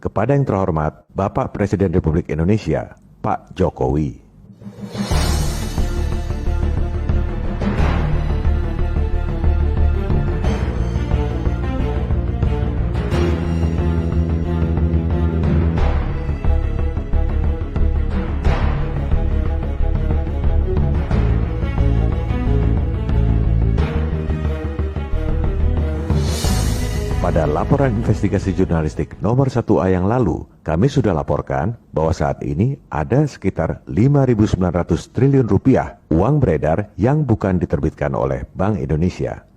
kepada yang terhormat Bapak Presiden Republik Indonesia, Pak Jokowi. Pada laporan investigasi jurnalistik nomor 1A yang lalu, kami sudah laporkan bahwa saat ini ada sekitar 5.900 triliun rupiah uang beredar yang bukan diterbitkan oleh Bank Indonesia.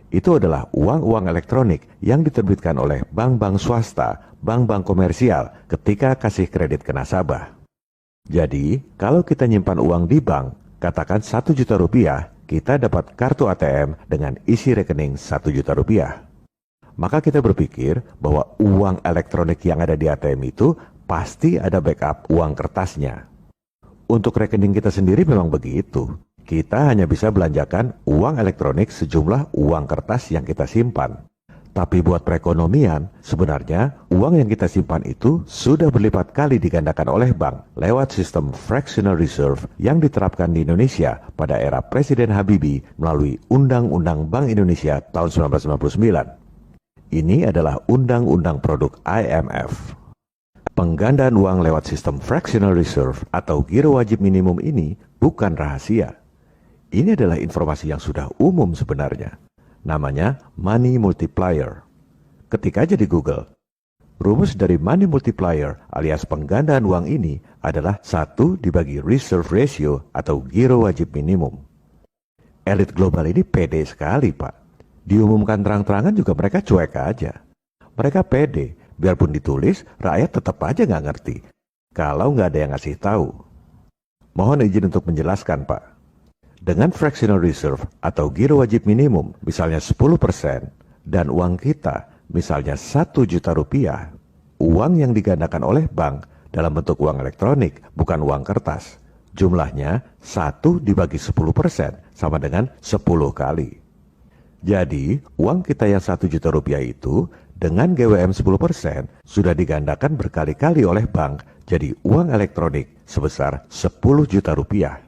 Itu adalah uang-uang elektronik yang diterbitkan oleh bank-bank swasta, bank-bank komersial ketika kasih kredit ke nasabah. Jadi, kalau kita nyimpan uang di bank, katakan 1 juta rupiah, kita dapat kartu ATM dengan isi rekening 1 juta rupiah. Maka kita berpikir bahwa uang elektronik yang ada di ATM itu pasti ada backup uang kertasnya. Untuk rekening kita sendiri memang begitu. Kita hanya bisa belanjakan uang elektronik sejumlah uang kertas yang kita simpan. Tapi buat perekonomian, sebenarnya uang yang kita simpan itu sudah berlipat kali digandakan oleh bank lewat sistem fractional reserve yang diterapkan di Indonesia pada era Presiden Habibie melalui Undang-Undang Bank Indonesia tahun 1999. Ini adalah undang-undang produk IMF. Penggandaan uang lewat sistem fractional reserve atau giro wajib minimum ini bukan rahasia. Ini adalah informasi yang sudah umum sebenarnya. Namanya money multiplier. Ketik aja di Google. Rumus dari money multiplier alias penggandaan uang ini adalah 1 dibagi reserve ratio atau giro wajib minimum. Elit global ini pede sekali, Pak. Diumumkan terang-terangan juga mereka cuek aja. Mereka pede, biarpun ditulis, rakyat tetap aja nggak ngerti. Kalau nggak ada yang ngasih tahu. Mohon izin untuk menjelaskan, Pak. Dengan fractional reserve atau giro wajib minimum, misalnya 10%, dan uang kita, misalnya 1 juta rupiah, uang yang digandakan oleh bank dalam bentuk uang elektronik, bukan uang kertas. Jumlahnya 1 dibagi 10% sama dengan 10 kali. Jadi, uang kita yang 1 juta rupiah itu dengan GWM 10% sudah digandakan berkali-kali oleh bank jadi uang elektronik sebesar 10 juta rupiah.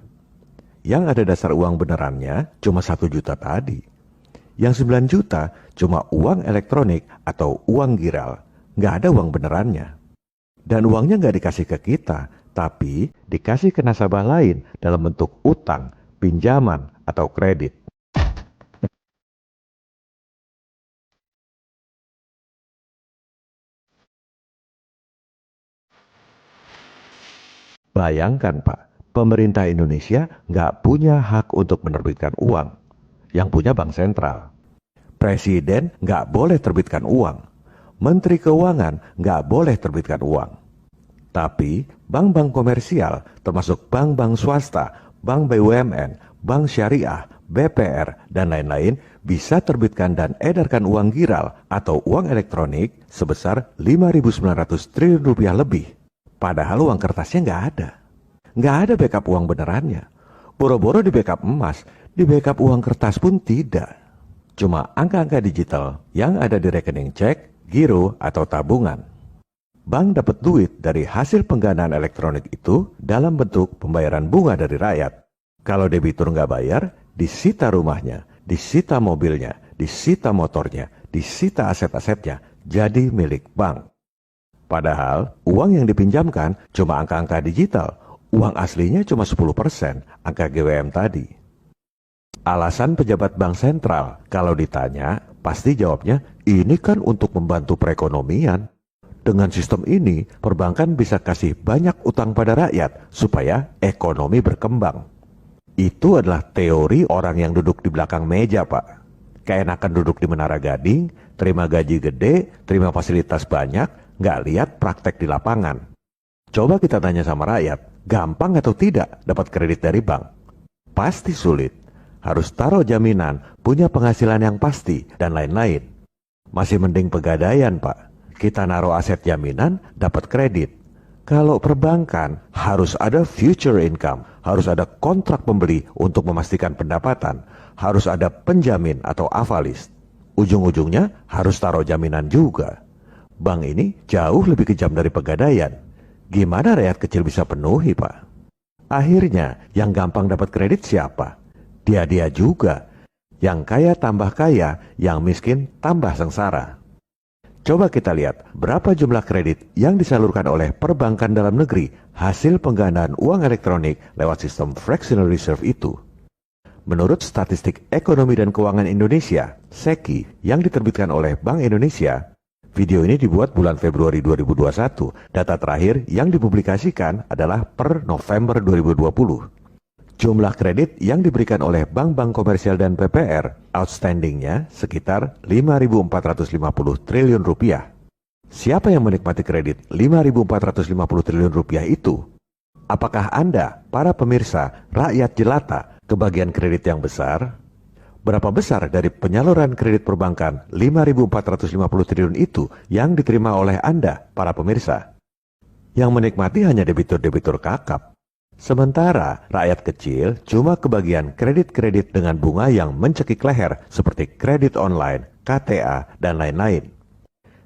Yang ada dasar uang benerannya cuma 1 juta tadi. Yang 9 juta cuma uang elektronik atau uang giral, nggak ada uang benerannya. Dan uangnya nggak dikasih ke kita, tapi dikasih ke nasabah lain dalam bentuk utang, pinjaman, atau kredit. Bayangkan, Pak, pemerintah Indonesia nggak punya hak untuk menerbitkan uang. Yang punya bank sentral. Presiden nggak boleh terbitkan uang. Menteri Keuangan nggak boleh terbitkan uang. Tapi bank-bank komersial, termasuk bank-bank swasta, bank BUMN, bank syariah, BPR, dan lain-lain bisa terbitkan dan edarkan uang giral atau uang elektronik sebesar 5.900 triliun rupiah lebih. Padahal uang kertasnya nggak ada. Nggak ada backup uang benerannya. Boro-boro di backup emas, di backup uang kertas pun tidak. Cuma angka-angka digital yang ada di rekening cek, giro, atau tabungan. Bank dapat duit dari hasil penggandaan elektronik itu dalam bentuk pembayaran bunga dari rakyat. Kalau debitur nggak bayar, disita rumahnya, disita mobilnya, disita motornya, disita aset-asetnya, jadi milik bank. Padahal uang yang dipinjamkan cuma angka-angka digital, uang aslinya cuma 10%, angka GWM tadi. Alasan pejabat bank sentral kalau ditanya pasti jawabnya ini kan untuk membantu perekonomian. Dengan sistem ini perbankan bisa kasih banyak utang pada rakyat supaya ekonomi berkembang. Itu adalah teori orang yang duduk di belakang meja, Pak. Keenakan duduk di Menara Gading, terima gaji gede, terima fasilitas banyak, nggak lihat praktek di lapangan. Coba kita tanya sama rakyat, gampang atau tidak dapat kredit dari bank? Pasti sulit. Harus taruh jaminan, punya penghasilan yang pasti, dan lain-lain. Masih mending pegadaian, Pak. Kita naruh aset jaminan, dapat kredit. Kalau perbankan, harus ada future income, harus ada kontrak pembeli untuk memastikan pendapatan, harus ada penjamin atau avalis. Ujung-ujungnya harus taruh jaminan juga. Bank ini jauh lebih kejam dari pegadaian. Gimana rakyat kecil bisa penuhi, Pak? Akhirnya, yang gampang dapat kredit siapa? Dia-dia juga. Yang kaya tambah kaya, yang miskin tambah sengsara. Coba kita lihat berapa jumlah kredit yang disalurkan oleh perbankan dalam negeri hasil penggandaan uang elektronik lewat sistem fractional reserve itu. Menurut Statistik Ekonomi dan Keuangan Indonesia, SEKI, yang diterbitkan oleh Bank Indonesia, video ini dibuat bulan Februari 2021. Data terakhir yang dipublikasikan adalah per November 2020. Jumlah kredit yang diberikan oleh bank-bank komersial dan PPR, outstandingnya sekitar 5.450 triliun rupiah. Siapa yang menikmati kredit 5.450 triliun rupiah itu? Apakah Anda, para pemirsa, rakyat jelata, kebagian kredit yang besar? Berapa besar dari penyaluran kredit perbankan 5.450 triliun itu yang diterima oleh Anda, para pemirsa? Yang menikmati hanya debitur-debitur kakap. Sementara rakyat kecil cuma kebagian kredit-kredit dengan bunga yang mencekik leher seperti kredit online, KTA, dan lain-lain.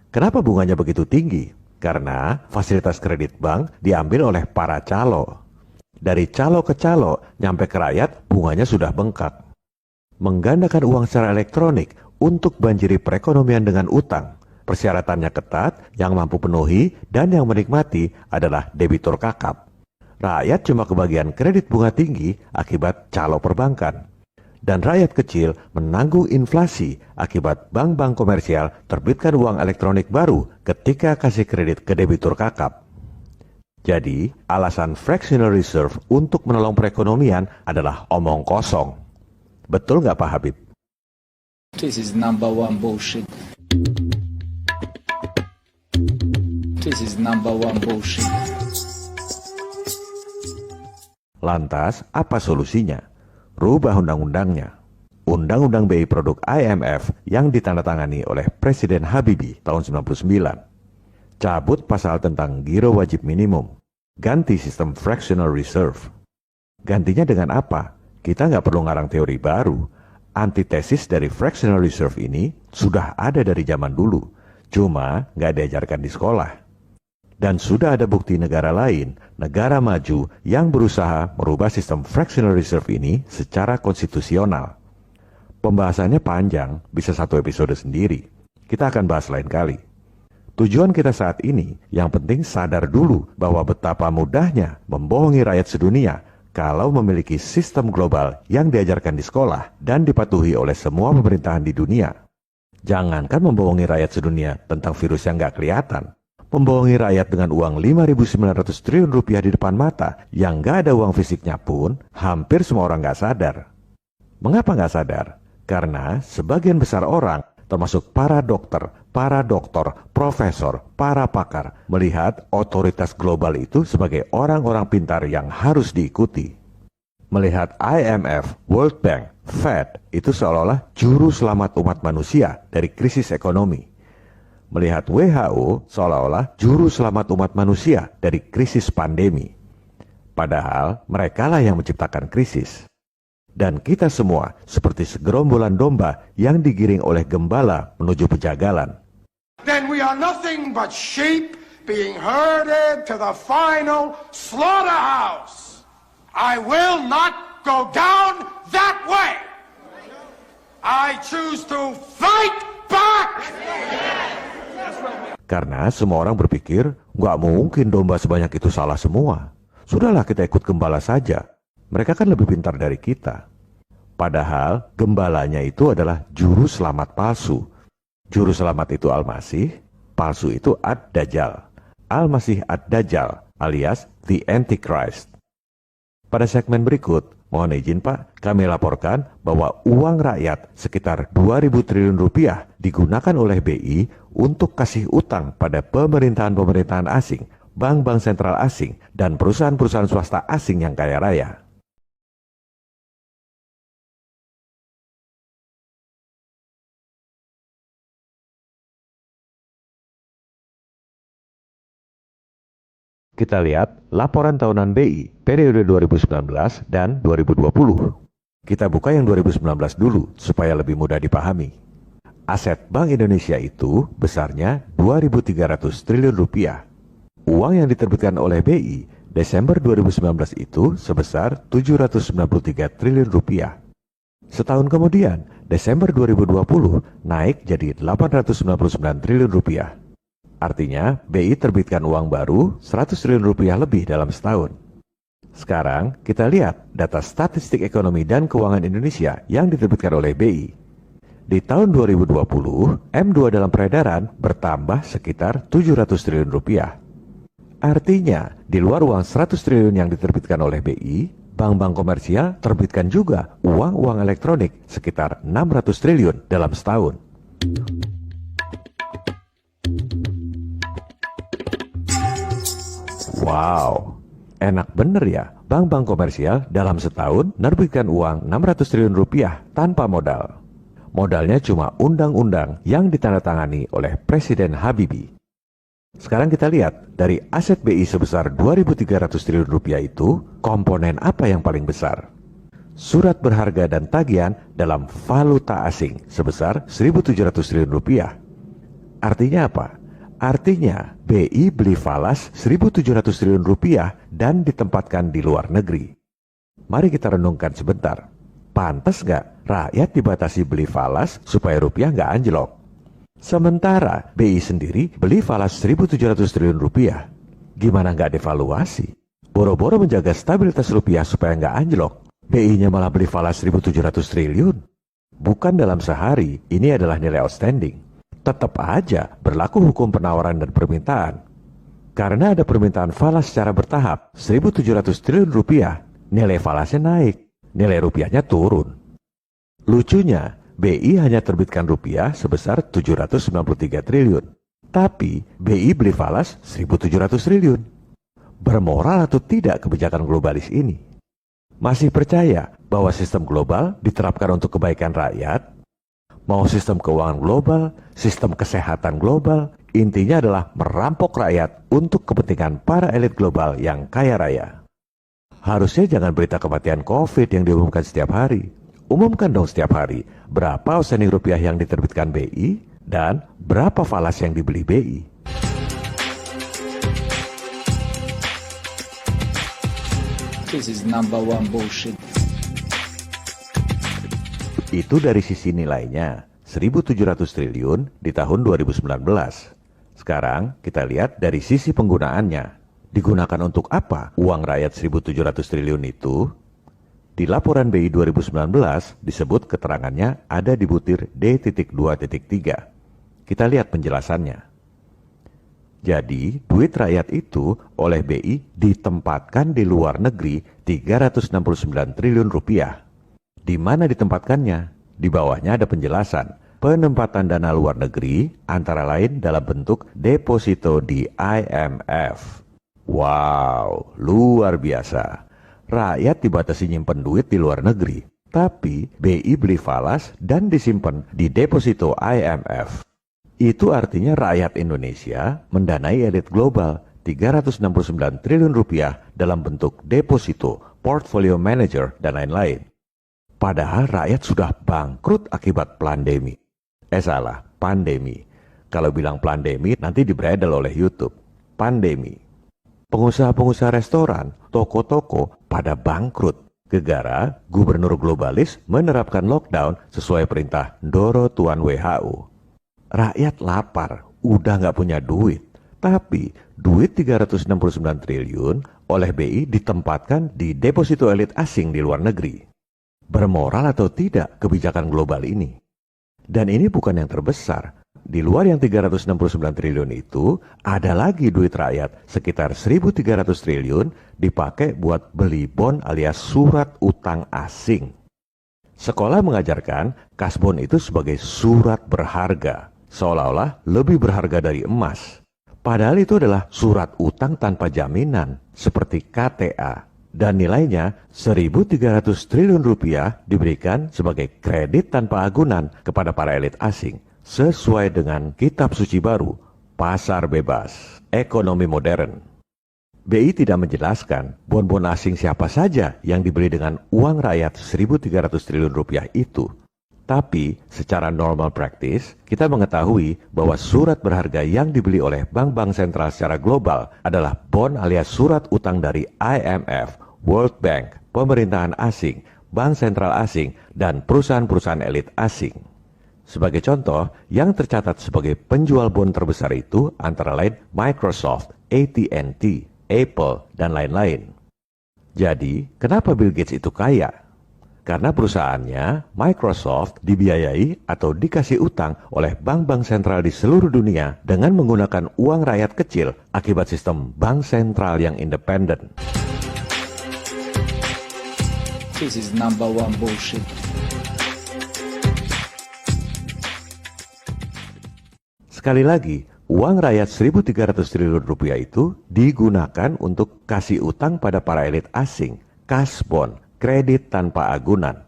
Kenapa bunganya begitu tinggi? Karena fasilitas kredit bank diambil oleh para calo. Dari calo ke calo, nyampe ke rakyat, bunganya sudah bengkak. Menggandakan uang secara elektronik untuk banjiri perekonomian dengan utang. Persyaratannya ketat, yang mampu penuhi dan yang menikmati adalah debitur kakap. Rakyat cuma kebagian kredit bunga tinggi akibat calo perbankan. Dan rakyat kecil menanggung inflasi akibat bank-bank komersial terbitkan uang elektronik baru ketika kasih kredit ke debitur kakap. Jadi, alasan fractional reserve untuk menolong perekonomian adalah omong kosong. Betul nggak Pak Habib? This is number one bullshit. This is number one bullshit. Lantas, apa solusinya? Rubah undang-undangnya. Undang-undang BI produk IMF yang ditandatangani oleh Presiden Habibie tahun 99. Cabut pasal tentang giro wajib minimum. Ganti sistem fractional reserve. Gantinya dengan apa? Kita nggak perlu ngarang teori baru. Antitesis dari fractional reserve ini sudah ada dari zaman dulu. Cuma nggak diajarkan di sekolah. Dan sudah ada bukti negara lain, negara maju yang berusaha merubah sistem fractional reserve ini secara konstitusional. Pembahasannya panjang, bisa satu episode sendiri. Kita akan bahas lain kali. Tujuan kita saat ini, yang penting sadar dulu bahwa betapa mudahnya membohongi rakyat sedunia kalau memiliki sistem global yang diajarkan di sekolah dan dipatuhi oleh semua pemerintahan di dunia. Jangankan membohongi rakyat sedunia tentang virus yang nggak kelihatan. Membohongi rakyat dengan uang 5.900 triliun rupiah di depan mata yang nggak ada uang fisiknya pun, hampir semua orang nggak sadar. Mengapa nggak sadar? Karena sebagian besar orang, termasuk para dokter, profesor, para pakar, melihat otoritas global itu sebagai orang-orang pintar yang harus diikuti. Melihat IMF, World Bank, Fed itu seolah-olah juru selamat umat manusia dari krisis ekonomi. Melihat WHO seolah-olah juru selamat umat manusia dari krisis pandemi. Padahal merekalah yang menciptakan krisis. Dan kita semua seperti segerombolan domba yang digiring oleh gembala menuju pejagalan. Then we are nothing but sheep being herded to the final slaughterhouse. I will not go down that way. I choose to fight back. Karena semua orang berpikir, nggak mungkin domba sebanyak itu salah semua. Sudahlah kita ikut gembala saja. Mereka kan lebih pintar dari kita. Padahal gembalanya itu adalah juru selamat palsu. Juru selamat itu Al-Masih, palsu itu Ad-Dajjal. Al-Masih Ad-Dajjal alias The Antichrist. Pada segmen berikut, mohon izin Pak, kami laporkan bahwa uang rakyat sekitar 2.000 triliun rupiah digunakan oleh BI untuk kasih utang pada pemerintahan-pemerintahan asing, bank-bank sentral asing, dan perusahaan-perusahaan swasta asing yang kaya raya. Kita lihat laporan tahunan BI periode 2019 dan 2020. Kita buka yang 2019 dulu supaya lebih mudah dipahami. Aset Bank Indonesia itu besarnya 2.300 triliun rupiah. Uang yang diterbitkan oleh BI Desember 2019 itu sebesar 793 triliun rupiah. Setahun kemudian, Desember 2020 naik jadi 899 triliun rupiah. Artinya, BI terbitkan uang baru 100 triliun rupiah lebih dalam setahun. Sekarang, kita lihat data statistik ekonomi dan keuangan Indonesia yang diterbitkan oleh BI. Di tahun 2020, M2 dalam peredaran bertambah sekitar 700 triliun rupiah. Artinya, di luar uang 100 triliun yang diterbitkan oleh BI, bank-bank komersial terbitkan juga uang-uang elektronik sekitar 600 triliun dalam setahun. Wow, enak bener ya, bank-bank komersial dalam setahun nerbitkan uang 600 triliun rupiah tanpa modal. Modalnya cuma undang-undang yang ditandatangani oleh Presiden Habibie. Sekarang kita lihat, dari aset BI sebesar 2.300 triliun rupiah itu, komponen apa yang paling besar? Surat berharga dan tagihan dalam valuta asing sebesar 1.700 triliun rupiah. Artinya apa? Artinya, BI beli falas 1.700 triliun rupiah dan ditempatkan di luar negeri. Mari kita renungkan sebentar. Pantas nggak rakyat dibatasi beli falas supaya rupiah nggak anjlok? Sementara BI sendiri beli falas 1.700 triliun rupiah. Gimana nggak devaluasi? Boro-boro menjaga stabilitas rupiah supaya nggak anjlok. BI-nya malah beli falas 1.700 triliun. Bukan dalam sehari, ini adalah nilai outstanding. Tetap aja berlaku hukum penawaran dan permintaan. Karena ada permintaan falas secara bertahap 1.700 triliun rupiah, nilai falasnya naik, nilai rupiahnya turun. Lucunya, BI hanya terbitkan rupiah sebesar 793 triliun. Tapi BI beli falas 1.700 triliun. Bermoral atau tidak kebijakan globalis ini? Masih percaya bahwa sistem global diterapkan untuk kebaikan rakyat? Mau sistem keuangan global, sistem kesehatan global, intinya adalah merampok rakyat untuk kepentingan para elit global yang kaya raya. Harusnya jangan berita kematian COVID yang diumumkan setiap hari. Umumkan dong setiap hari berapa outstanding rupiah yang diterbitkan BI dan berapa falas yang dibeli BI. This is number one bullshit. Itu dari sisi nilainya, 1.700 triliun di tahun 2019. Sekarang kita lihat dari sisi penggunaannya. Digunakan untuk apa uang rakyat 1.700 triliun itu? Di laporan BI 2019 disebut keterangannya ada di butir D.2.3. Kita lihat penjelasannya. Jadi, duit rakyat itu oleh BI ditempatkan di luar negeri 369 triliun rupiah. Di mana ditempatkannya? Di bawahnya ada penjelasan. Penempatan dana luar negeri antara lain dalam bentuk deposito di IMF. Wow, luar biasa. Rakyat dibatasi nyimpen duit di luar negeri, tapi BI beli falas dan disimpan di deposito IMF. Itu artinya rakyat Indonesia mendanai elit global 369 triliun rupiah dalam bentuk deposito, portfolio manager, dan lain-lain. Padahal rakyat sudah bangkrut akibat pandemi. Salah, pandemi. Kalau bilang pandemi nanti dibredel oleh YouTube. Pandemi. Pengusaha-pengusaha restoran, toko-toko pada bangkrut. Gegara gubernur globalis menerapkan lockdown sesuai perintah Ndoro Tuan WHO. Rakyat lapar, udah nggak punya duit. Tapi duit 369 triliun oleh BI ditempatkan di deposito elit asing di luar negeri. Bermoral atau tidak kebijakan global ini? Dan ini bukan yang terbesar. Di luar yang 369 triliun itu, ada lagi duit rakyat sekitar 1.300 triliun dipakai buat beli bond alias surat utang asing. Sekolah mengajarkan kasbon itu sebagai surat berharga, seolah-olah lebih berharga dari emas. Padahal itu adalah surat utang tanpa jaminan, seperti KTA. Dan nilainya 1.300 triliun rupiah diberikan sebagai kredit tanpa agunan kepada para elit asing. Sesuai dengan kitab suci baru, pasar bebas, ekonomi modern. BI tidak menjelaskan bon-bon asing siapa saja yang dibeli dengan uang rakyat 1.300 triliun rupiah itu. Tapi, secara normal practice, kita mengetahui bahwa surat berharga yang dibeli oleh bank-bank sentral secara global adalah bond alias surat utang dari IMF, World Bank, pemerintahan asing, bank sentral asing, dan perusahaan-perusahaan elit asing. Sebagai contoh, yang tercatat sebagai penjual bond terbesar itu antara lain Microsoft, AT&T, Apple, dan lain-lain. Jadi, kenapa Bill Gates itu kaya? Karena perusahaannya, Microsoft, dibiayai atau dikasih utang oleh bank-bank sentral di seluruh dunia dengan menggunakan uang rakyat kecil akibat sistem bank sentral yang independen. This is number one bullshit. Sekali lagi, uang rakyat 1.300 triliun rupiah itu digunakan untuk kasih utang pada para elit asing, cash bond, kredit tanpa agunan.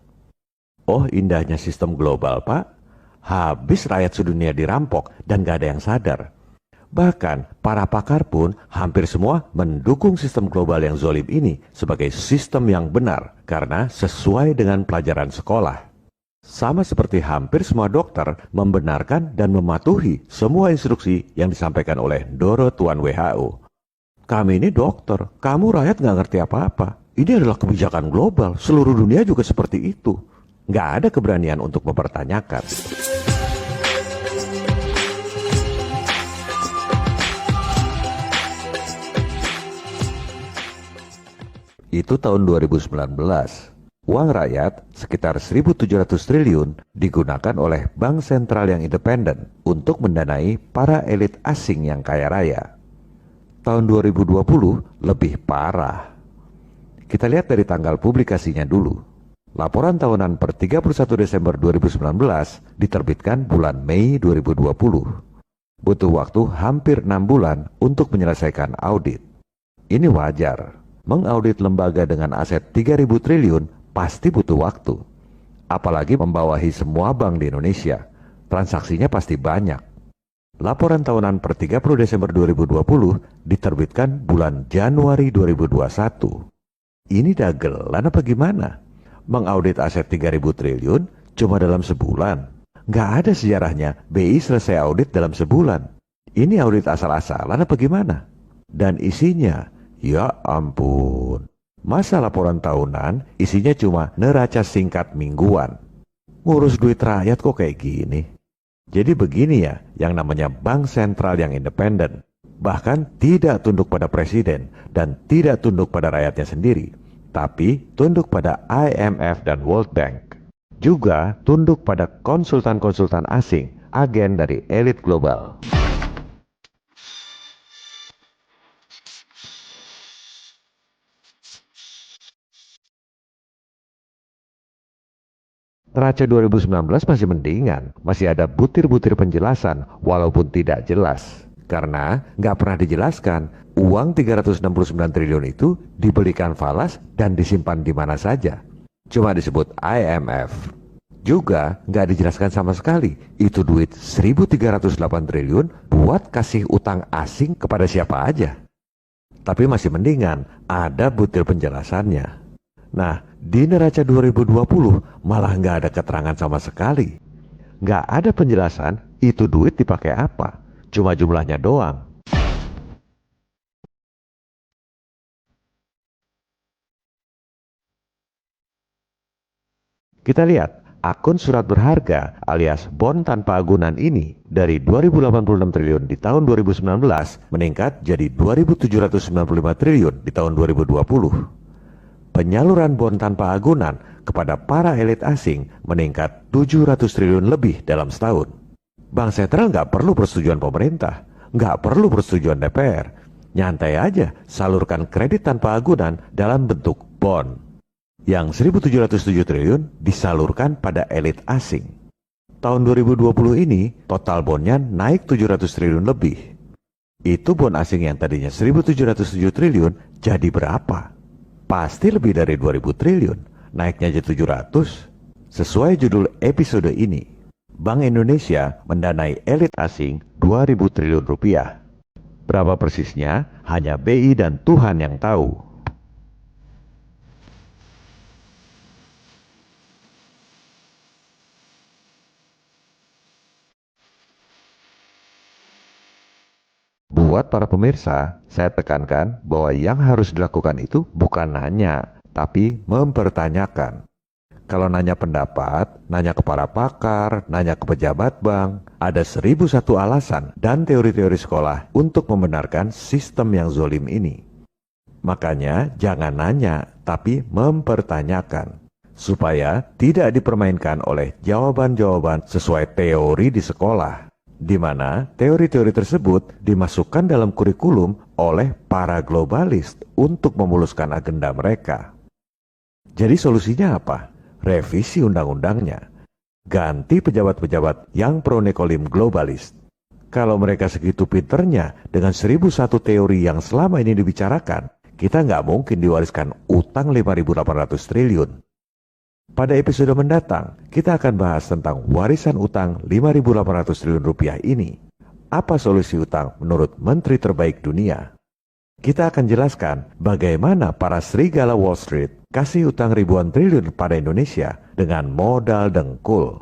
Oh, indahnya sistem global, Pak. Habis rakyat sedunia dirampok dan gak ada yang sadar. Bahkan, para pakar pun hampir semua mendukung sistem global yang zolim ini sebagai sistem yang benar karena sesuai dengan pelajaran sekolah. Sama seperti hampir semua dokter membenarkan dan mematuhi semua instruksi yang disampaikan oleh Doro Tuan WHO. Kami ini dokter, kamu rakyat gak ngerti apa-apa. Ini adalah kebijakan global, seluruh dunia juga seperti itu. Nggak ada keberanian untuk mempertanyakan. Itu tahun 2019. Uang rakyat sekitar 1.700 triliun digunakan oleh bank sentral yang independen untuk mendanai para elit asing yang kaya raya. Tahun 2020 lebih parah. Kita lihat dari tanggal publikasinya dulu. Laporan tahunan per 31 Desember 2019 diterbitkan bulan Mei 2020. Butuh waktu hampir 6 bulan untuk menyelesaikan audit. Ini wajar. Mengaudit lembaga dengan aset 3.000 triliun pasti butuh waktu. Apalagi membawahi semua bank di Indonesia. Transaksinya pasti banyak. Laporan tahunan per 30 Desember 2020 diterbitkan bulan Januari 2021. Ini dagelan apa gimana? Mengaudit aset 3.000 triliun cuma dalam sebulan. Nggak ada sejarahnya BI selesai audit dalam sebulan. Ini audit asal-asalan apa gimana? Dan isinya, ya ampun. Masa laporan tahunan isinya cuma neraca singkat mingguan. Ngurus duit rakyat kok kayak gini? Jadi begini ya yang namanya bank sentral yang independen. Bahkan tidak tunduk pada presiden dan tidak tunduk pada rakyatnya sendiri, tapi tunduk pada IMF dan World Bank. Juga tunduk pada konsultan-konsultan asing, agen dari elit global. Neraca 2019 masih mendingan, masih ada butir-butir penjelasan walaupun tidak jelas. Karena nggak pernah dijelaskan uang 369 triliun itu dibelikan falas dan disimpan di mana saja. Cuma disebut IMF. Juga nggak dijelaskan sama sekali itu duit 1.308 triliun buat kasih utang asing kepada siapa aja. Tapi masih mendingan ada butir penjelasannya. Nah, di neraca 2020 malah nggak ada keterangan sama sekali. Nggak ada penjelasan itu duit dipakai apa. Cuma jumlahnya doang. Kita lihat, akun surat berharga alias bond tanpa agunan ini dari 2.086 triliun di tahun 2019 meningkat jadi 2.795 triliun di tahun 2020. Penyaluran bond tanpa agunan kepada para elit asing meningkat 700 triliun lebih dalam setahun. Bank sentral nggak perlu persetujuan pemerintah, nggak perlu persetujuan DPR. Nyantai aja salurkan kredit tanpa agunan dalam bentuk bond. Yang 1.707 triliun disalurkan pada elit asing. Tahun 2020 ini total bondnya naik 700 triliun lebih. Itu bond asing yang tadinya 1.707 triliun jadi berapa? Pasti lebih dari 2.000 triliun, naiknya jadi 700. Sesuai judul episode ini. Bank Indonesia mendanai elit asing 2.000 triliun rupiah. Berapa persisnya? Hanya BI dan Tuhan yang tahu. Buat para pemirsa, saya tekankan bahwa yang harus dilakukan itu bukan nanya, tapi mempertanyakan. Kalau nanya pendapat, nanya ke para pakar, nanya ke pejabat bank, ada 1001 alasan dan teori-teori sekolah untuk membenarkan sistem yang zolim ini. Makanya jangan nanya, tapi mempertanyakan. Supaya tidak dipermainkan oleh jawaban-jawaban sesuai teori di sekolah, di mana teori-teori tersebut dimasukkan dalam kurikulum oleh para globalis untuk memuluskan agenda mereka. Jadi solusinya apa? Revisi undang-undangnya. Ganti pejabat-pejabat yang pro-nekolim globalis. Kalau mereka segitu pinternya dengan 1001 teori yang selama ini dibicarakan, kita nggak mungkin diwariskan utang 5.800 triliun. Pada episode mendatang, kita akan bahas tentang warisan utang 5.800 triliun rupiah ini. Apa solusi utang menurut Menteri Terbaik Dunia? Kita akan jelaskan bagaimana para serigala Wall Street kasih utang ribuan triliun pada Indonesia dengan modal dengkul.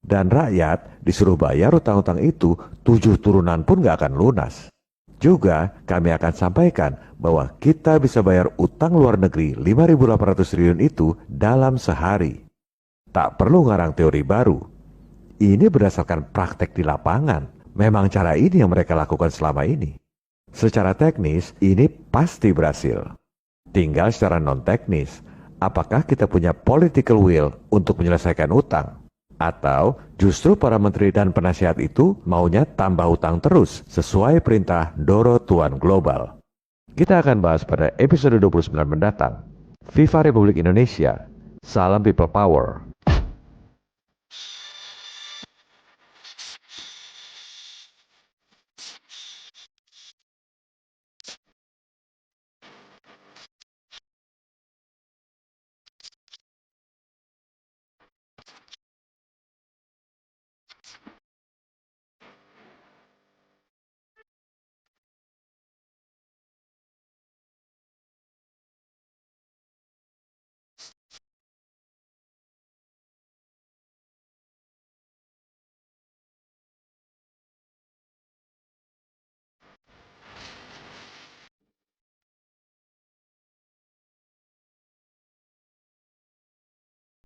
Dan rakyat disuruh bayar utang-utang itu 7 turunan pun gak akan lunas. Juga kami akan sampaikan bahwa kita bisa bayar utang luar negeri 5.800 triliun itu dalam sehari. Tak perlu ngarang teori baru. Ini berdasarkan praktek di lapangan. Memang cara ini yang mereka lakukan selama ini. Secara teknis, ini pasti berhasil. Tinggal secara non-teknis, apakah kita punya political will untuk menyelesaikan utang? Atau justru para menteri dan penasihat itu maunya tambah utang terus sesuai perintah Doro Tuan Global? Kita akan bahas pada episode 29 mendatang. Viva Republik Indonesia, salam people power.